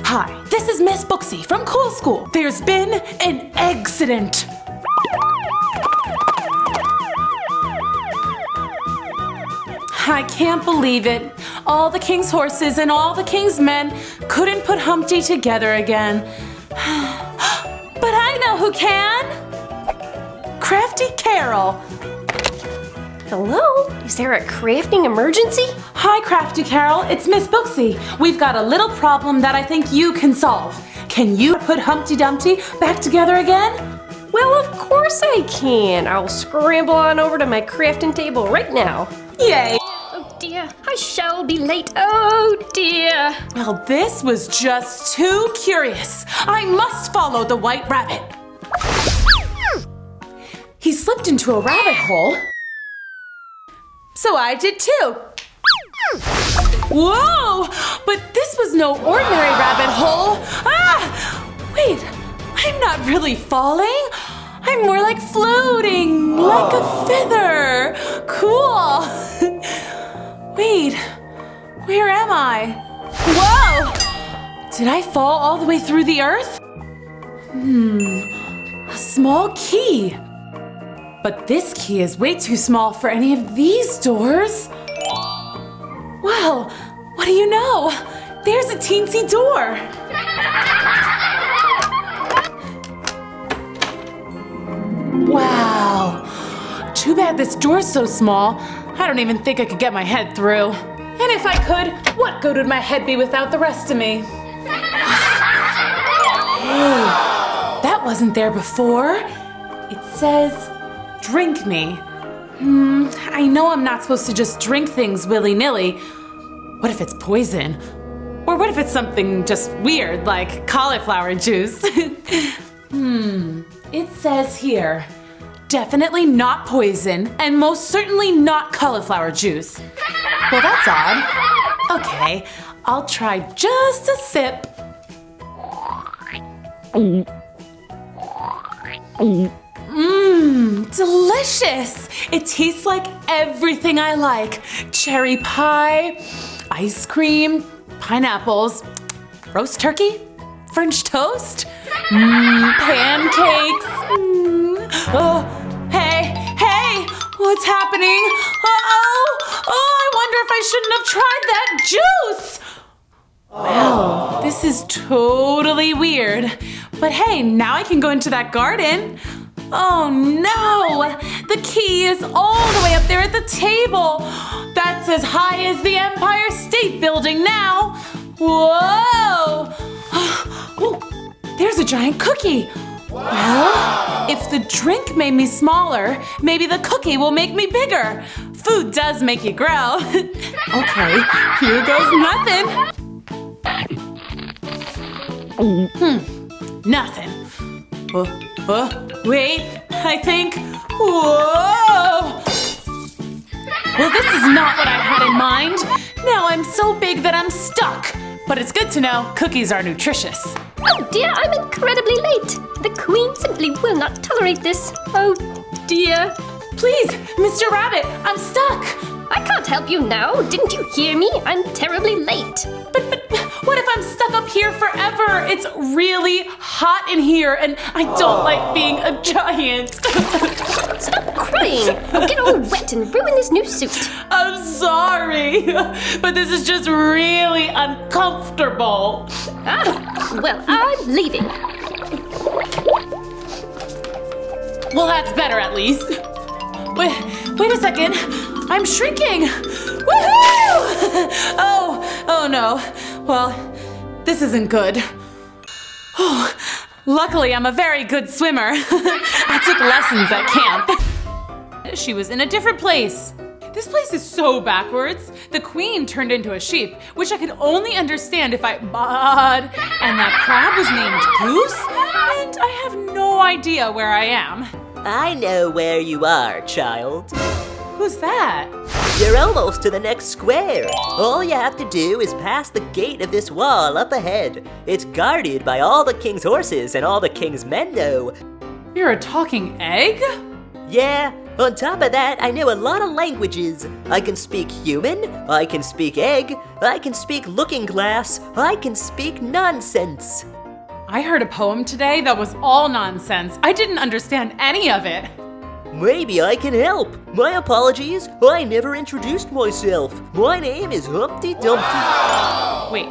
Hi, this is Miss Booksy from Cool School. There's been an accident. I can't believe it. All the king's horses and all the king's men couldn't put Humpty together again. But I know who can. Crafty Carol. Hello? Is there a crafting emergency? Hi, Crafty Carol. It's Miss Booksy. We've got a little problem that I think you can solve. Can you put Humpty Dumpty back together again? Well, of course I can. I'll scramble on over to my crafting table right now. Yay! Oh dear, I shall be late. Oh dear. Well, this was just too curious. I must follow the white rabbit. He slipped into a rabbit hole. So I did too. Whoa! But this was no ordinary rabbit hole. Ah! Wait, I'm not really falling. I'm more like floating, like a feather. Cool. Wait, where am I? Whoa! Did I fall all the way through the earth? A small key. But this key is way too small for any of these doors. Well, what do you know? There's a teensy door. Wow. Too bad this door's so small. I don't even think I could get my head through. And if I could, what good would my head be without the rest of me? Hey, that wasn't there before. It says, drink me. I know I'm not supposed to just drink things willy-nilly. What if it's poison? Or what if it's something just weird, like cauliflower juice? It says here, definitely not poison, and most certainly not cauliflower juice. Well, that's odd. Okay, I'll try just a sip. Delicious! It tastes like everything I like. Cherry pie, ice cream, pineapples, roast turkey, French toast, pancakes. Oh, hey, what's happening? I wonder if I shouldn't have tried that juice. Well, this is totally weird. But hey, now I can go into that garden. Oh no! The key is all the way up there at the table. That's as high as the Empire State Building now. Whoa! Oh, there's a giant cookie. Well, if the drink made me smaller, maybe the cookie will make me bigger. Food does make you grow. Okay, here goes nothing. Nothing. Wait, I think. Whoa! Well, this is not what I had in mind. Now I'm so big that I'm stuck. But it's good to know cookies are nutritious. Oh dear, I'm incredibly late. The Queen simply will not tolerate this. Oh dear. Please, Mr. Rabbit, I'm stuck. I can't help you now. Didn't you hear me? I'm terribly late. But what if I'm stuck up here forever? It's really hot in here and I don't like being a giant. Stop crying. You'll get all wet and ruin this new suit. I'm sorry, but this is just really uncomfortable. Well, I'm leaving. Well, that's better at least. Wait a second. I'm shrinking. Woohoo! Oh no. Well, this isn't good. Oh, luckily I'm a very good swimmer. I took lessons at camp. She was in a different place. This place is so backwards. The queen turned into a sheep, which I could only understand if I bawed. And that crab was named Goose, and I have no idea where I am. I know where you are, child. Who's that? You're almost to the next square. All you have to do is pass the gate of this wall up ahead. It's guarded by all the king's horses and all the king's men, though. You're a talking egg? Yeah, On top of that, I know a lot of languages. I can speak human, I can speak egg, I can speak looking glass, I can speak nonsense. I heard a poem today that was all nonsense. I didn't understand any of it. Maybe I can help. My apologies, I never introduced myself. My name is Humpty Dumpty. Wait,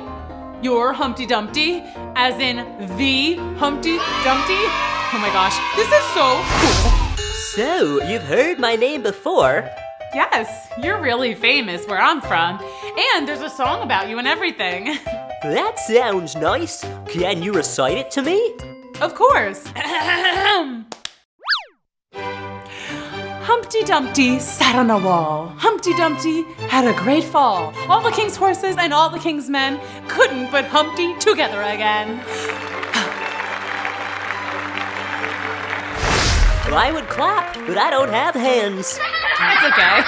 you're Humpty Dumpty? As in the Humpty Dumpty? Oh my gosh, this is so cool. So, you've heard my name before. Yes, you're really famous where I'm from. And there's a song about you and everything. That sounds nice. Can you recite it to me? Of course. Humpty Dumpty sat on a wall. Humpty Dumpty had a great fall. All the king's horses and all the king's men couldn't put Humpty together again. I would clap, but I don't have hands. It's okay.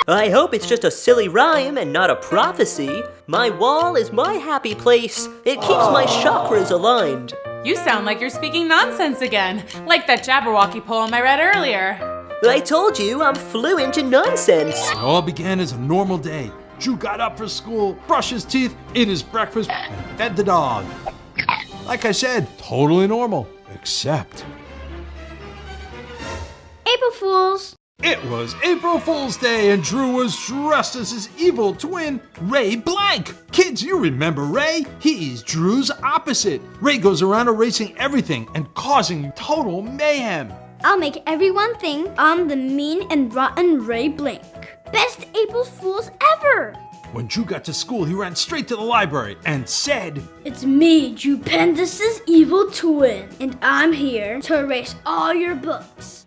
I hope it's just a silly rhyme and not a prophecy. My wall is my happy place. It keeps my chakras aligned. You sound like you're speaking nonsense again, like that Jabberwocky poem I read earlier. I told you I'm fluent in nonsense. It all began as a normal day. Drew got up for school, brushed his teeth, ate his breakfast, and fed the dog. Like I said, totally normal, except April Fools! it was April Fool's Day and Drew was dressed as his evil twin, Ray Blank. Kids, you remember Ray? He's Drew's opposite. Ray goes around erasing everything and causing total mayhem. I'll make everyone think I'm the mean and rotten Ray Blank. Best April Fools ever! When Drew got to school, he ran straight to the library and said, It's me, Drew Pendous' evil twin, and I'm here to erase all your books.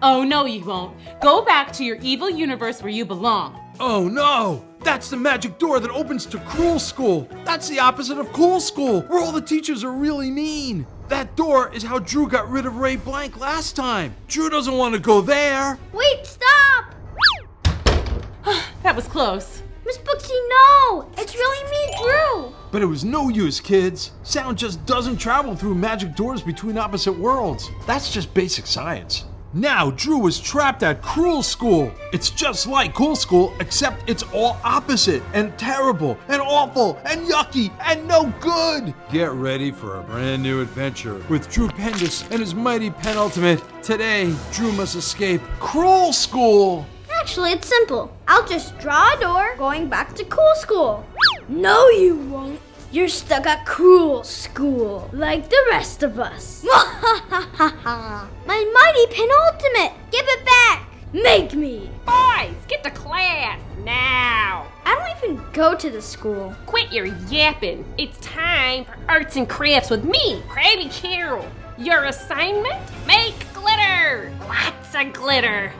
Oh no, you won't. Go back to your evil universe where you belong. "Oh no! That's the magic door that opens to Cruel School. That's the opposite of Cool School, where all the teachers are really mean. That door is how Drew got rid of Ray Blank last time. Drew doesn't want to go there." Wait, stop! That was close. Miss Booksy, no! It's really me, Drew! But it was no use, kids. Sound just doesn't travel through magic doors between opposite worlds. That's just basic science. Now Drew was trapped at Cruel School. It's just like Cool School, except it's all opposite and terrible and awful and yucky and no good. Get ready for a brand new adventure with Drew Pendous and his mighty penultimate. Today, Drew must escape Cruel School. Actually, it's simple. I'll just draw a door going back to Cool School. No, you won't. You're stuck at Cruel School, like the rest of us. My mighty penultimate! Give it back! Make me! Boys, get to class now. I don't even go to the school. Quit your yapping. It's time for arts and crafts with me, Crabby Carol. Your assignment? Make glitter. Lots of glitter.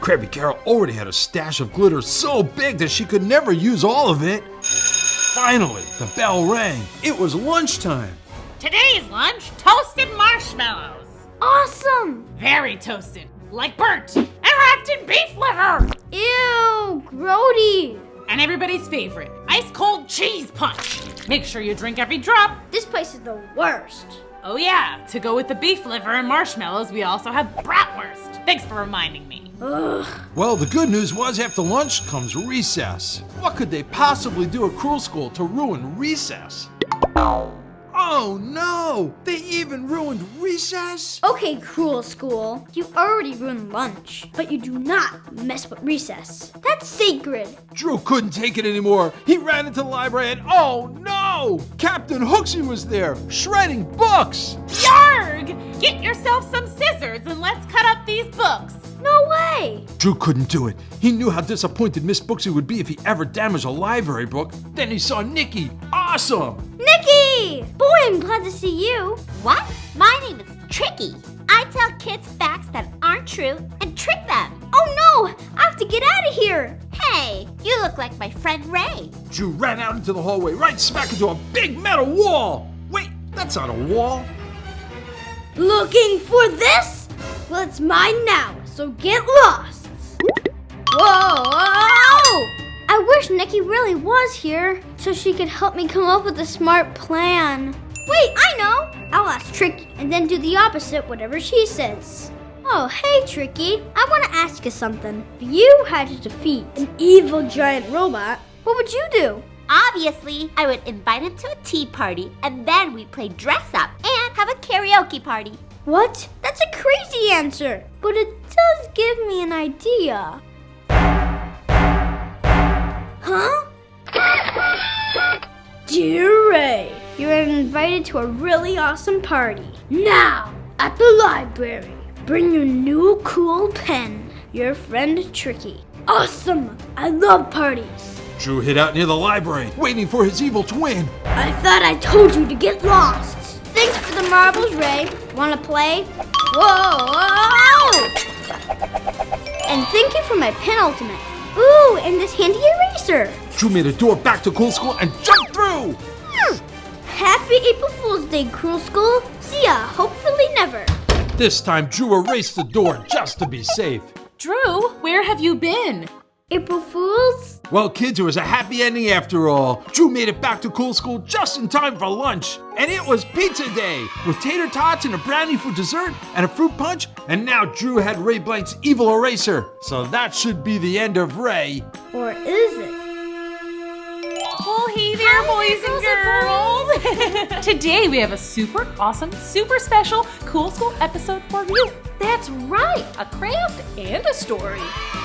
Crabby Carol already had a stash of glitter so big that she could never use all of it. Finally, the bell rang. It was lunchtime. Today's lunch, toasted marshmallows. Awesome! Very toasted, like burnt, and wrapped in beef liver. Ew, grody. And everybody's favorite, ice cold cheese punch. Make sure you drink every drop. This place is the worst. Oh yeah, to go with the beef liver and marshmallows, we also have bratwurst. Thanks for reminding me. Ugh. Well, the good news was after lunch comes recess. What could they possibly do at Cruel School to ruin recess? Oh no! They even ruined recess? Okay, Cruel School. You already ruined lunch, but you do not mess with recess. That's sacred. Drew couldn't take it anymore. He ran into the library and oh no! Captain Hooksy was there, shredding books! Yarg! Get yourself some scissors and let's cut up these books. No way! Drew couldn't do it. He knew how disappointed Miss Booksy would be if he ever damaged a library book. Then he saw Nikki. Awesome! Nikki! Boy, I'm glad to see you. What? My name is Tricky. I tell kids facts that aren't true and trick them. Oh no! I have to get out of here! Hey, you look like my friend Ray. Drew ran out into the hallway, right smack into a big metal wall. Wait, that's not a wall. Looking for this? Well, it's mine now, so get lost. Whoa! I wish Nikki really was here so she could help me come up with a smart plan. Wait, I know! I'll ask Tricky and then do the opposite, whatever she says. Oh, hey, Tricky. I want to ask you something. If you had to defeat an evil giant robot, what would you do? Obviously, I would invite him to a tea party, and then we'd play dress up and have a karaoke party. What? That's a crazy answer, but it does give me an idea. Huh? Dear Ray, you're invited to a really awesome party. Now, at the library, bring your new cool pen. Your friend Tricky. Awesome! I love parties. Drew hid out near the library, waiting for his evil twin. I thought I told you to get lost. Thanks for the marbles, Ray. Wanna play? Whoa! And thank you for my penultimate. Ooh, and this handy eraser. Drew made a door back to Cool School and jumped through. Happy April Fool's Day, Cruel School. See ya, hopefully never. This time, Drew erased the door just to be safe. Drew, where have you been? April Fools? Well, kids, it was a happy ending after all. Drew made it back to Cool School just in time for lunch. And it was pizza day, with tater tots and a brownie for dessert and a fruit punch. And now Drew had Ray Blank's evil eraser. So that should be the end of Ray. Or is it? Well, hey there, boys and girls. Today we have a super awesome, super special Cool School episode for you. That's right, a craft and a story.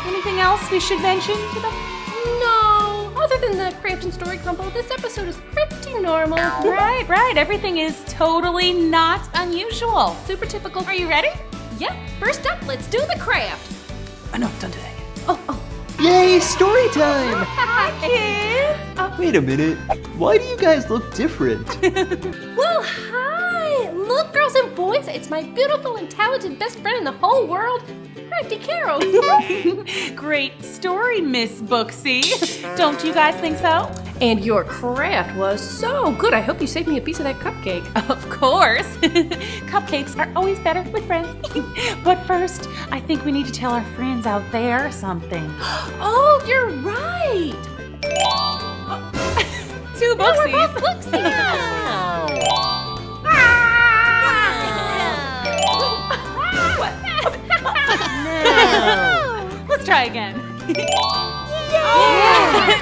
Anything else we should mention to them? No, other than the craft and story crumble, this episode is pretty normal. Right. Everything is totally not unusual. Super typical. Are you ready? Yep, first up, let's do the craft. No, don't do that. Yay, story time! Hi, kids. Wait a minute. Why do you guys look different? Well, hi! Look, girls and boys, it's my beautiful and talented best friend in the whole world, Crafty Carol. Great story, Miss Booksy. Don't you guys think so? And your craft was so good. I hope you saved me a piece of that cupcake. Of course. Cupcakes are always better with friends. But first, I think we need to tell our friends out there something. Oh, you're right. Two Booksies. Let's try again. Yeah.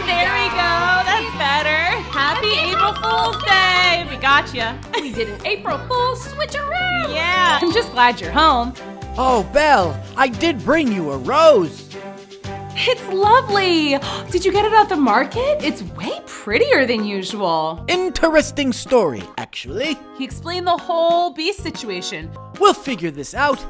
There we go. That's better. Happy April Fool's Day. We got you. We did an April Fool's switcheroo. Yeah. I'm just glad you're home. Oh, Belle, I did bring you a rose. It's lovely. Did you get it at the market? It's way prettier than usual. Interesting story, actually. He explained the whole beast situation. We'll figure this out.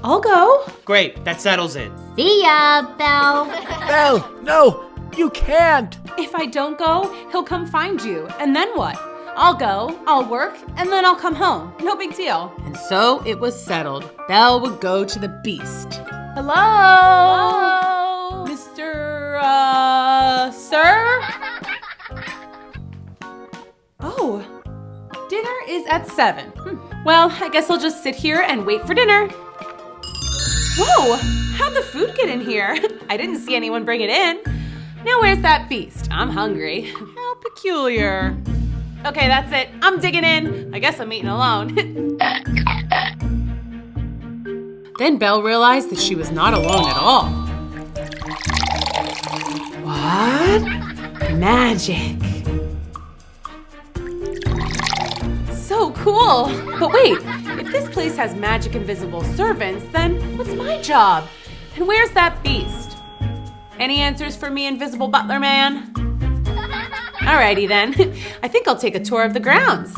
I'll go. Great, that settles it. See ya, Belle. Belle, no, you can't. If I don't go, he'll come find you. And then what? I'll go, I'll work, and then I'll come home. No big deal. And so it was settled. Belle would go to the beast. Hello? Mr. Sir? Oh, dinner is at 7. Well, I guess I'll just sit here and wait for dinner. Whoa, how'd the food get in here? I didn't see anyone bring it in. Now where's that beast? I'm hungry. How peculiar. Okay, that's it. I'm digging in. I guess I'm eating alone. Then Belle realized that she was not alone at all. What? Magic. So cool. But wait, if this place has magic invisible servants, then what's my job? And where's that beast? Any answers for me, Invisible Butler Man? Alrighty then. I think I'll take a tour of the grounds.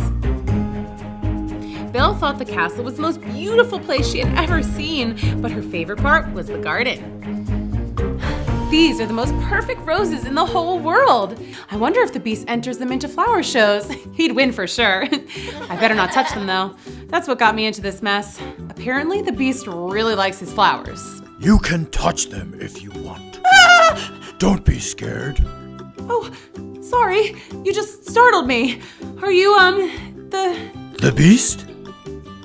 Belle thought the castle was the most beautiful place she had ever seen, but her favorite part was the garden. These are the most perfect roses in the whole world. I wonder if the beast enters them into flower shows. He'd win for sure. I better not touch them though. That's what got me into this mess. Apparently the beast really likes his flowers. You can touch them if you want. Don't be scared. Oh, sorry. You just startled me. Are you, The beast?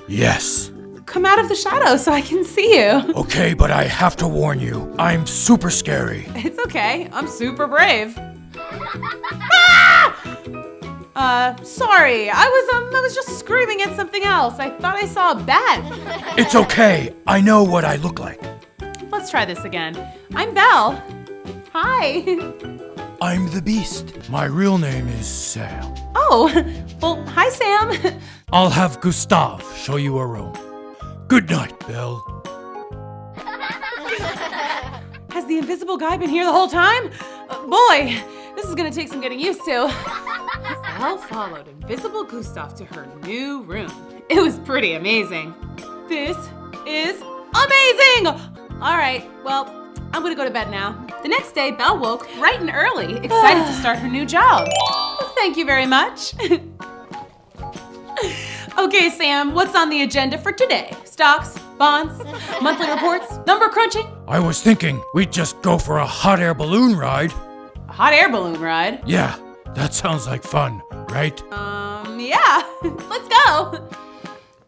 Yes. Come out of the shadow so I can see you. Okay, but I have to warn you, I'm super scary. It's okay. I'm super brave. Sorry. I was just screaming at something else. I thought I saw a bat. It's okay. I know what I look like. Let's try this again. I'm Belle. Hi. I'm the Beast. My real name is Sam. Oh, well, hi, Sam. I'll have Gustav show you a room. Good night, Belle. Has the invisible guy been here the whole time? Boy, this is gonna take some getting used to. Belle followed Invisible Gustav to her new room. It was pretty amazing. This is amazing! All right, well, I'm gonna go to bed now. The next day, Belle woke bright and early, excited to start her new job. Well, thank you very much. Okay, Sam, what's on the agenda for today? Stocks, bonds, monthly reports, number crunching? I was thinking we'd just go for a hot air balloon ride. A hot air balloon ride? Yeah, that sounds like fun, right? Yeah, let's go.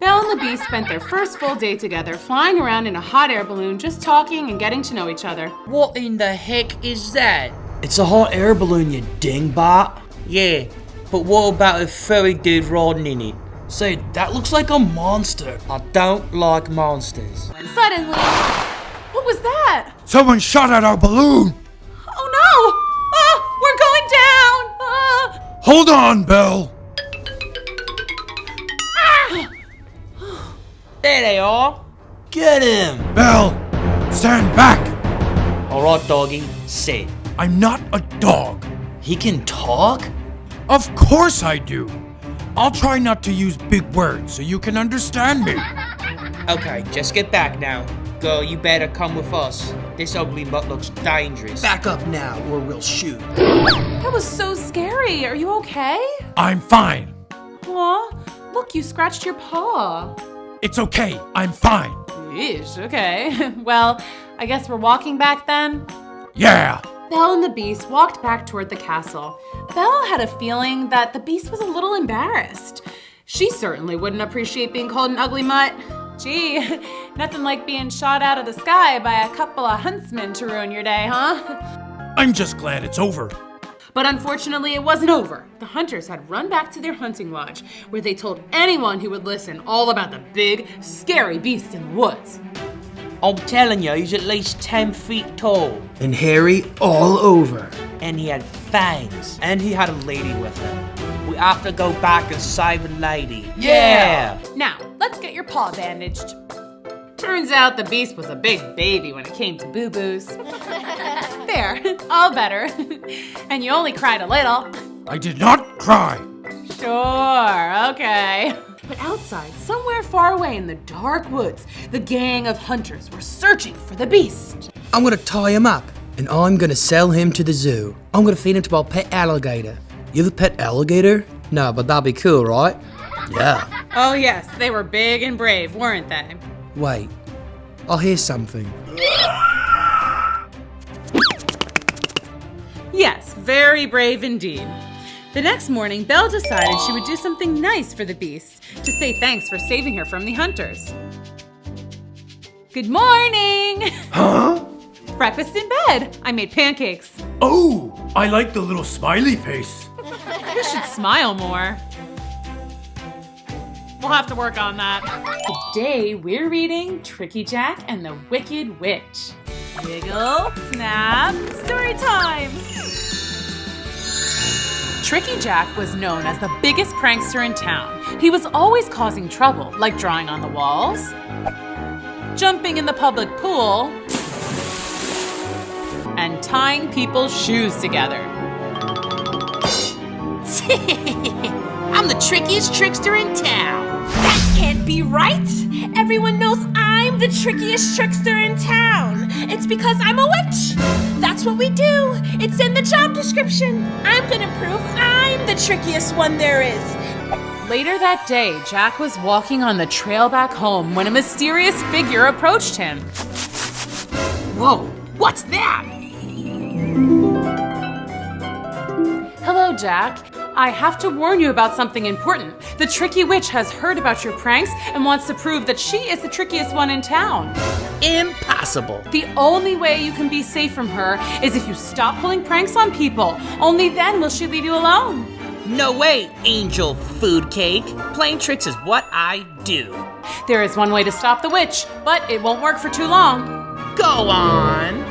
Belle and the Beast spent their first full day together, flying around in a hot air balloon, just talking and getting to know each other. What in the heck is that? It's a hot air balloon, you dingbat. Yeah, but what about a furry dude riding in it? Say, that looks like a monster. I don't like monsters. And suddenly, what was that? Someone shot at our balloon! Oh no! We're going down! Hold on, Belle! There they are. Get him! Belle, stand back! Alright, doggy, sit. I'm not a dog. He can talk? Of course I do. I'll try not to use big words so you can understand me. Okay, just get back now. Girl, you better come with us. This ugly mutt looks dangerous. Back up now or we'll shoot. That was so scary. Are you okay? I'm fine. Aw, look, you scratched your paw. It's okay. I'm fine. Yeesh, okay. Well, I guess we're walking back then? Yeah. Belle and the Beast walked back toward the castle. Belle had a feeling that the Beast was a little embarrassed. She certainly wouldn't appreciate being called an ugly mutt. Gee, nothing like being shot out of the sky by a couple of huntsmen to ruin your day, huh? I'm just glad it's over. But unfortunately, it wasn't over. The hunters had run back to their hunting lodge, where they told anyone who would listen all about the big, scary beast in the woods. I'm telling you, he's at least 10 feet tall. And hairy all over. And he had fangs. And he had a lady with him. We have to go back and save the lady. Yeah! Now, let's get your paw bandaged. Turns out the Beast was a big baby when it came to boo-boos. There, all better. And you only cried a little. I did not cry. Sure, okay. But outside, somewhere far away in the dark woods, the gang of hunters were searching for the Beast. I'm gonna tie him up and I'm gonna sell him to the zoo. I'm gonna feed him to our pet alligator. You have a pet alligator? No, but that'd be cool, right? Yeah. Oh yes, they were big and brave, weren't they? Wait, I'll hear something. Yes, very brave indeed. The next morning, Belle decided she would do something nice for the Beast to say thanks for saving her from the hunters. Good morning! Huh? Breakfast in bed. I made pancakes. Oh, I like the little smiley face. You should smile more. We'll have to work on that. Today, we're reading Tricky Jack and the Wicked Witch. Wiggle, snap, story time! Tricky Jack was known as the biggest prankster in town. He was always causing trouble, like drawing on the walls, jumping in the public pool, and tying people's shoes together. I'm the trickiest trickster in town. That can't be right. Everyone knows I'm the trickiest trickster in town. It's because I'm a witch. That's what we do. It's in the job description. I'm gonna prove I'm the trickiest one there is. Later that day, Jack was walking on the trail back home when a mysterious figure approached him. Whoa, what's that? Hello, Jack. I have to warn you about something important. The Tricky Witch has heard about your pranks and wants to prove that she is the trickiest one in town. Impossible. The only way you can be safe from her is if you stop pulling pranks on people. Only then will she leave you alone. No way, Angel Food Cake. Playing tricks is what I do. There is one way to stop the witch, but it won't work for too long. Go on.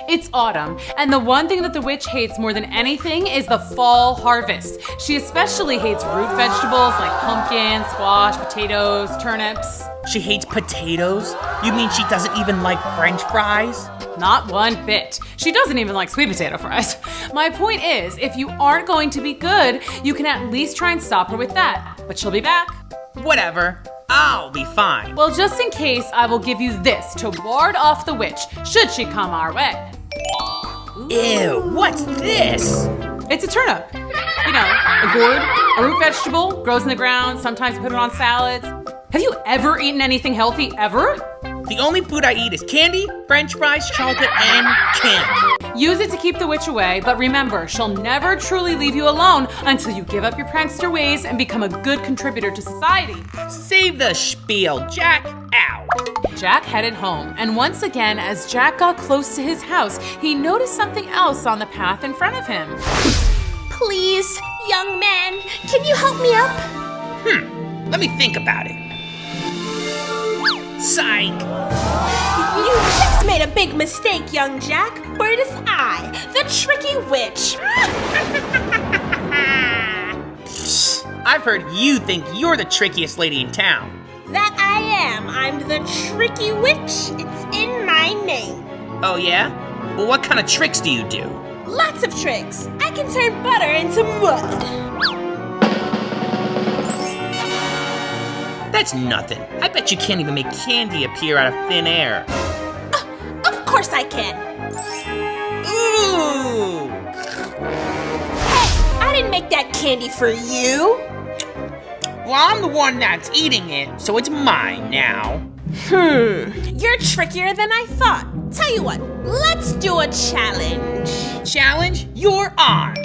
It's autumn, and the one thing that the witch hates more than anything is the fall harvest. She especially hates root vegetables like pumpkin, squash, potatoes, turnips. She hates potatoes? You mean she doesn't even like French fries? Not one bit. She doesn't even like sweet potato fries. My point is, if you aren't going to be good, you can at least try and stop her with that. But she'll be back. Whatever. I'll be fine. Well, just in case, I will give you this to ward off the witch, should she come our way. Ew, what's this? It's a turnip. You know, a gourd, a root vegetable, grows in the ground, sometimes put it on salads. Have you ever eaten anything healthy, ever? The only food I eat is candy, French fries, chocolate, and candy. Use it to keep the witch away, but remember, she'll never truly leave you alone until you give up your prankster ways and become a good contributor to society. Save the spiel, Jack. Ow. Jack headed home, and once again, as Jack got close to his house, he noticed something else on the path in front of him. Please, young man, can you help me up? Let me think about it. Psych! You just made a big mistake, young Jack, for it is I, the tricky witch. I've heard you think you're the trickiest lady in town. That I am. I'm the tricky witch. It's in my name. Oh yeah? Well, what kind of tricks do you do? Lots of tricks. I can turn butter into mud. That's nothing. I bet you can't even make candy appear out of thin air. Of course I can. Ooh! Hey, I didn't make that candy for you. Well, I'm the one that's eating it, so it's mine now. You're trickier than I thought. Tell you what, let's do a challenge. Challenge? You're on.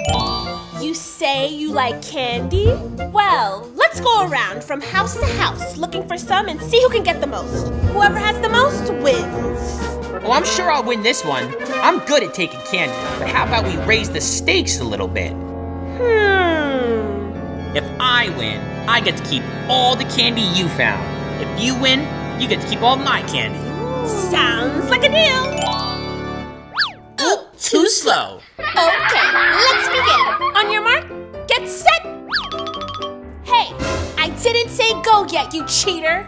You say you like candy? Well, let's go around from house to house looking for some and see who can get the most. Whoever has the most wins. Well, I'm sure I'll win this one. I'm good at taking candy, but how about we raise the stakes a little bit? If I win, I get to keep all the candy you found. If you win, you get to keep all my candy. Sounds like a deal. Oh, too slow. Okay, let's begin. On your mark, get set. Hey, I didn't say go yet, you cheater.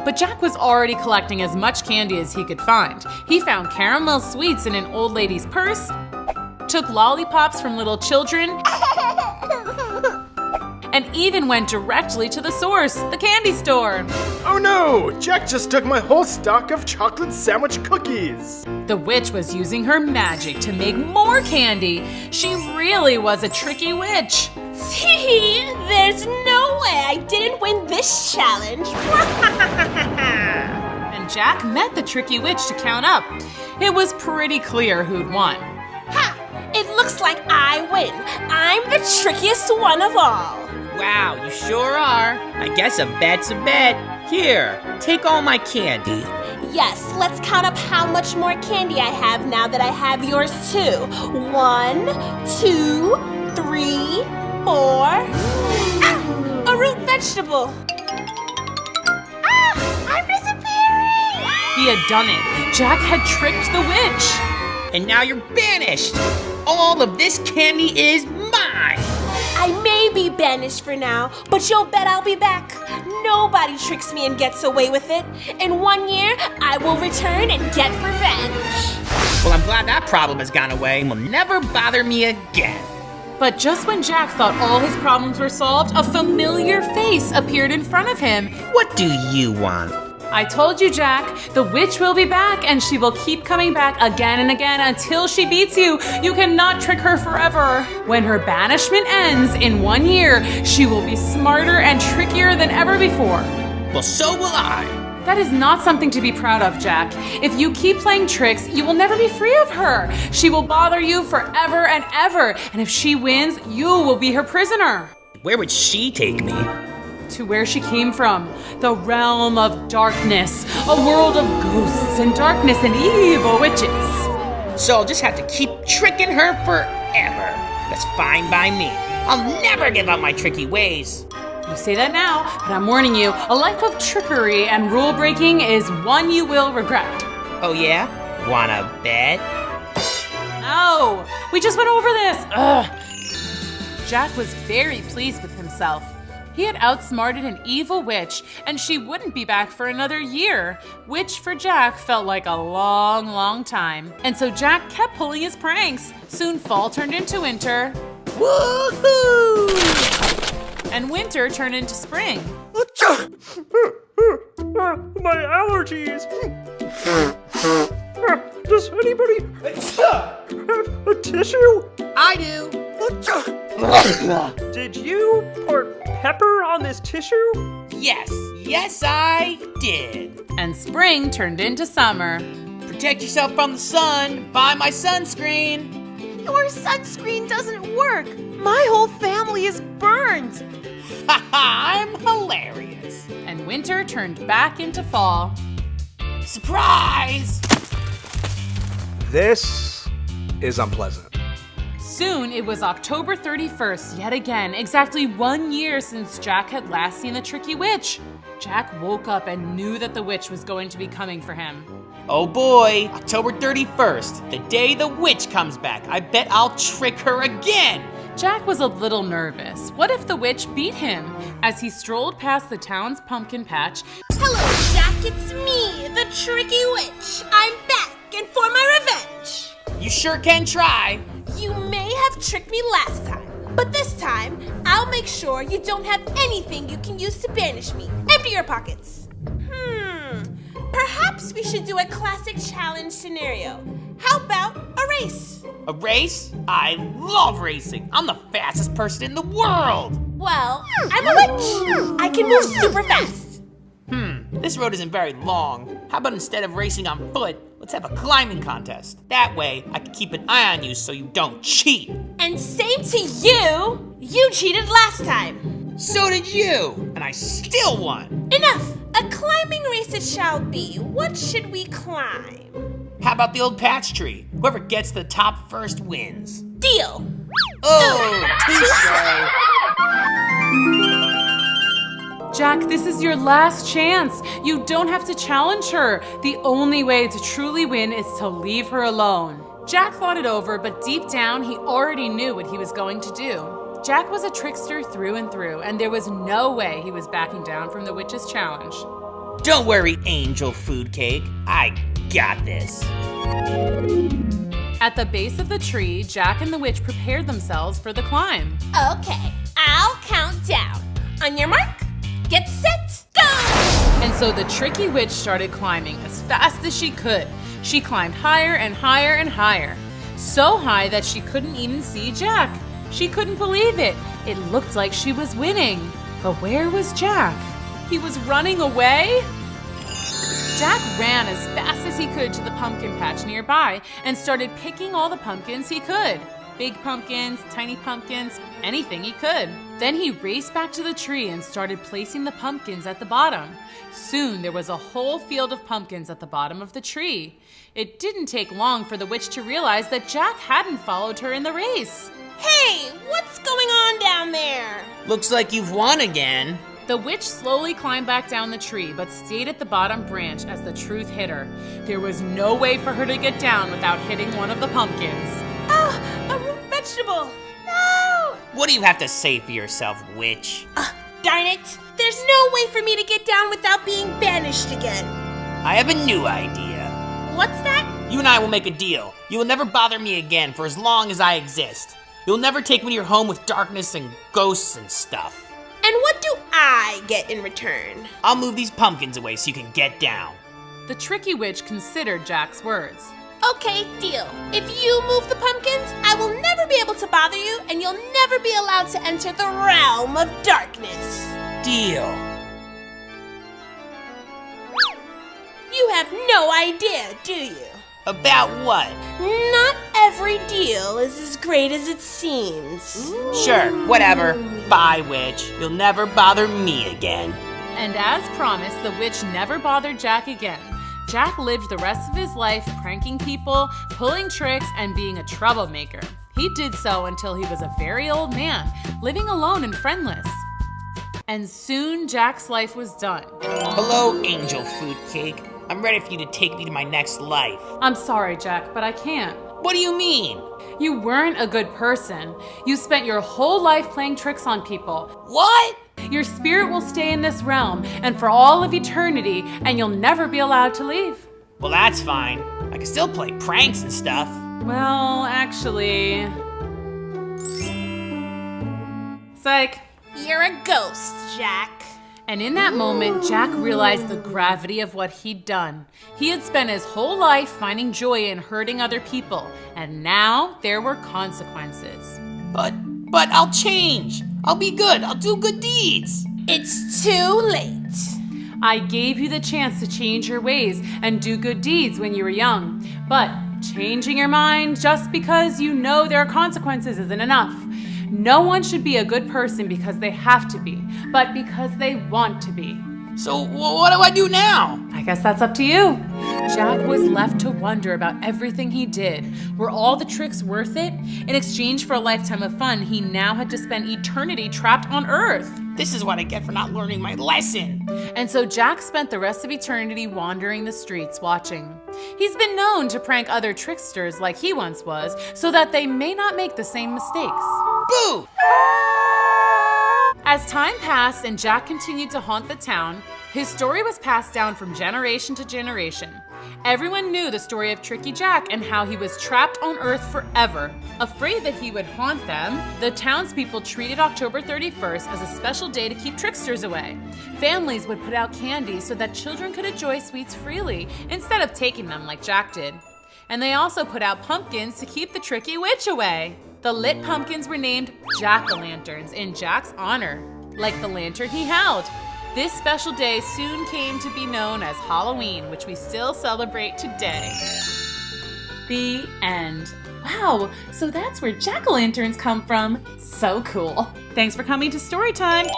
But Jack was already collecting as much candy as he could find. He found caramel sweets in an old lady's purse, took lollipops from little children, and even went directly to the source, the candy store. Oh no! Jack just took my whole stock of chocolate sandwich cookies! The witch was using her magic to make more candy. She really was a tricky witch. See, there's no way I didn't win this challenge. And Jack met the tricky witch to count up. It was pretty clear who'd won. Ha! It looks like I win. I'm the trickiest one of all. Wow, you sure are. I guess a bet's a bet. Here, take all my candy. Yes, let's count up how much more candy I have now that I have yours too. 1, 2, 3, 4. Ah, a root vegetable. Ah, I'm disappearing. He had done it. Jack had tricked the witch. And now you're banished. All of this candy is mine. I may be banished for now, but you'll bet I'll be back. Nobody tricks me and gets away with it. In 1 year, I will return and get revenge. Well, I'm glad that problem has gone away and will never bother me again. But just when Jack thought all his problems were solved, a familiar face appeared in front of him. What do you want? I told you, Jack, the witch will be back and she will keep coming back again and again until she beats you. You cannot trick her forever. When her banishment ends in 1 year, she will be smarter and trickier than ever before. Well, so will I. That is not something to be proud of, Jack. If you keep playing tricks, you will never be free of her. She will bother you forever and ever. And if she wins, you will be her prisoner. Where would she take me? To where she came from, the realm of darkness, a world of ghosts and darkness and evil witches. So I'll just have to keep tricking her forever. That's fine by me. I'll never give up my tricky ways. You say that now, but I'm warning you, a life of trickery and rule breaking is one you will regret. Oh yeah? Wanna bet? No, we just went over this. Ugh. Jack was very pleased with himself. He had outsmarted an evil witch, and she wouldn't be back for another year, which for Jack felt like a long, long time. And so Jack kept pulling his pranks. Soon fall turned into winter. Woohoo! And winter turned into spring. My allergies. Does anybody have a tissue? I do. Did you pour pepper on this tissue? Yes, I did. And spring turned into summer. Protect yourself from the sun. Buy my sunscreen. Your sunscreen doesn't work. My whole family is burned. I'm hilarious. And winter turned back into fall. Surprise! This is unpleasant. Soon it was October 31st yet again, exactly 1 year since Jack had last seen the tricky witch. Jack woke up and knew that the witch was going to be coming for him. Oh boy, October 31st, the day the witch comes back. I bet I'll trick her again. Jack was a little nervous. What if the witch beat him? As he strolled past the town's pumpkin patch. Hello, Jack, it's me, the tricky witch. I'm back, and for my revenge. You sure can try. You may have tricked me last time, but this time, I'll make sure you don't have anything you can use to banish me. Empty your pockets. Perhaps we should do a classic challenge scenario. How about a race? A race? I love racing. I'm the fastest person in the world. Well, I'm a witch. I can move super fast. This road isn't very long. How about instead of racing on foot, let's have a climbing contest. That way, I can keep an eye on you so you don't cheat. And same to you. You cheated last time. So did you, and I still won. Enough. A climbing race it shall be. What should we climb? How about the old patch tree? Whoever gets to the top first wins. Deal. Oh, touche. Jack, this is your last chance. You don't have to challenge her. The only way to truly win is to leave her alone. Jack thought it over, but deep down, he already knew what he was going to do. Jack was a trickster through and through, and there was no way he was backing down from the witch's challenge. Don't worry, Angel Food Cake. I got this. At the base of the tree, Jack and the witch prepared themselves for the climb. Okay, I'll count down. On your mark, get set, go! And so the tricky witch started climbing as fast as she could. She climbed higher and higher and higher. So high that she couldn't even see Jack. She couldn't believe it. It looked like she was winning. But where was Jack? He was running away? Jack ran as fast as he could to the pumpkin patch nearby and started picking all the pumpkins he could. Big pumpkins, tiny pumpkins, anything he could. Then he raced back to the tree and started placing the pumpkins at the bottom. Soon there was a whole field of pumpkins at the bottom of the tree. It didn't take long for the witch to realize that Jack hadn't followed her in the race. Hey, what's going on down there? Looks like you've won again. The witch slowly climbed back down the tree, but stayed at the bottom branch as the truth hit her. There was no way for her to get down without hitting one of the pumpkins. Oh, a root vegetable. No! What do you have to say for yourself, witch? Darn it. There's no way for me to get down without being banished again. I have a new idea. What's that? You and I will make a deal. You will never bother me again for as long as I exist. You'll never take me to your home with darkness and ghosts and stuff. And what do I get in return? I'll move these pumpkins away so you can get down. The tricky witch considered Jack's words. Okay, deal. If you move the pumpkins, I will never be able to bother you, and you'll never be allowed to enter the realm of darkness. Deal. You have no idea, do you? About what? Not every deal is as great as it seems. Sure, whatever. Bye, witch. You'll never bother me again. And as promised, the witch never bothered Jack again. Jack lived the rest of his life pranking people, pulling tricks, and being a troublemaker. He did so until he was a very old man, living alone and friendless. And soon Jack's life was done. Hello, Angel Food Cake. I'm ready for you to take me to my next life. I'm sorry, Jack, but I can't. What do you mean? You weren't a good person. You spent your whole life playing tricks on people. What? Your spirit will stay in this realm and for all of eternity, and you'll never be allowed to leave. Well, that's fine. I can still play pranks and stuff. Well, actually... Psych. You're a ghost, Jack. And in that moment, Jack realized the gravity of what he'd done. He had spent his whole life finding joy in hurting other people, and now there were consequences. But I'll change. I'll be good. I'll do good deeds. It's too late. I gave you the chance to change your ways and do good deeds when you were young. But changing your mind just because you know there are consequences isn't enough. No one should be a good person because they have to be, but because they want to be. So what do I do now? I guess that's up to you. Jack was left to wonder about everything he did. Were all the tricks worth it? In exchange for a lifetime of fun, he now had to spend eternity trapped on Earth. This is what I get for not learning my lesson. And so Jack spent the rest of eternity wandering the streets watching. He's been known to prank other tricksters like he once was, so that they may not make the same mistakes. Boo! As time passed and Jack continued to haunt the town, his story was passed down from generation to generation. Everyone knew the story of Tricky Jack and how he was trapped on Earth forever. Afraid that he would haunt them, the townspeople treated October 31st as a special day to keep tricksters away. Families would put out candy so that children could enjoy sweets freely instead of taking them like Jack did. And they also put out pumpkins to keep the tricky witch away. The lit pumpkins were named jack-o'-lanterns in Jack's honor, like the lantern he held. This special day soon came to be known as Halloween, which we still celebrate today. The end. Wow, so that's where jack-o'-lanterns come from. So cool. Thanks for coming to Storytime.